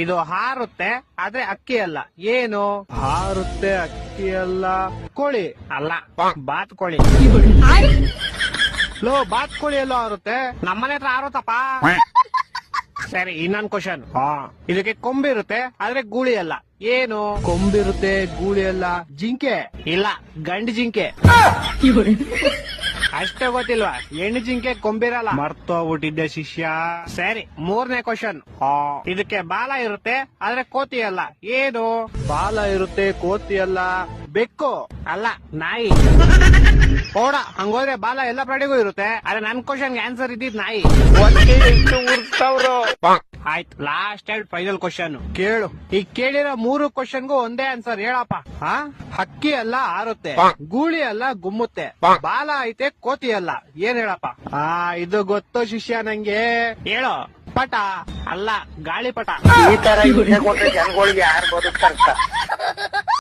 ಇದು ಹಾರುತ್ತೆ ಆದ್ರೆ ಅಕ್ಕಿ ಅಲ್ಲ. ಏನು ಹಾರುತ್ತೆ ಅಕ್ಕಿ ಅಲ್ಲ? ಕೋಳಿ ಅಲ್ಲ, ಬಾತ್ಕೋಳಿ. ಲೋ, ಬಾತ್ಕೋಳಿ ಎಲ್ಲೋ ಹಾರುತ್ತೆ, ನಮ್ಮನೆ ಹತ್ರ ಹಾರುತ್ತಪ್ಪ. ಸರಿ, ಇನ್ನೊಂದ್ ಕ್ವಶನ್. ಇದಕ್ಕೆ ಕೊಂಬಿರುತ್ತೆ ಆದ್ರೆ ಗೂಳಿ ಅಲ್ಲ. ಏನು ಕೊಂಬಿರುತ್ತೆ ಗೂಳಿ ಅಲ್ಲ? ಜಿಂಕೆ ಇಲ್ಲ, ಗಂಡು ಜಿಂಕೆ. ಅಷ್ಟೇ ಗೊತ್ತಿಲ್ವಾ? ಹೆಣ್ಣು ಜಿಂಕೆ ಕೊಂಬಿರಲ್ಲ. ಮರ್ತೋಗ್ಬಿಟ್ಟಿದ್ದೆ ಶಿಷ್ಯ. ಸರಿ, ಮೂರನೇ ಕ್ವಶನ್. ಇದಕ್ಕೆ ಬಾಲ ಇರುತ್ತೆ ಆದ್ರೆ ಕೋತಿ ಅಲ್ಲ. ಏನು ಬಾಲ ಇರುತ್ತೆ ಕೋತಿ ಅಲ್ಲ? ಬೆಕ್ಕು ಅಲ್ಲ, ನಾಯಿ. ಓಡ, ಹಂಗೋದ್ರೆ ಬಾಲ ಎಲ್ಲ ಪ್ರಾಣಿಗೂ ಇರುತ್ತೆ, ಆದ್ರೆ ನನ್ ಕ್ವಶನ್ಗೆ ಆನ್ಸರ್ ಇದ್ದಿದ್ ನಾಯಿ. ಆಯ್ತು, ಲಾಸ್ಟ್ ಅಂಡ್ ಫೈನಲ್ ಕ್ವಶನ್ ಕೇಳು. ಈ ಕೇಳಿರೋ 3 ಕ್ವಶನ್ಗೂ ಒಂದೇ ಆನ್ಸರ್ ಹೇಳಪ್ಪ. ಹಕ್ಕಿ ಅಲ್ಲ ಹಾರುತ್ತೆ, ಗೂಳಿ ಅಲ್ಲ ಗುಮ್ಮುತ್ತೆ, ಬಾಲ ಐತೆ ಕೋತಿ ಅಲ್ಲ. ಏನ್ ಹೇಳಪ್ಪ? ಇದು ಗೊತ್ತು ಶಿಷ್ಯ ನಂಗೆ. ಹೇಳೋ. ಪಟ ಅಲ್ಲ, ಗಾಳಿಪಟ. ಈ ತರ ಜನಗಳಿಗೆ ಯಾರು ಬದುಕ್ತಾರ?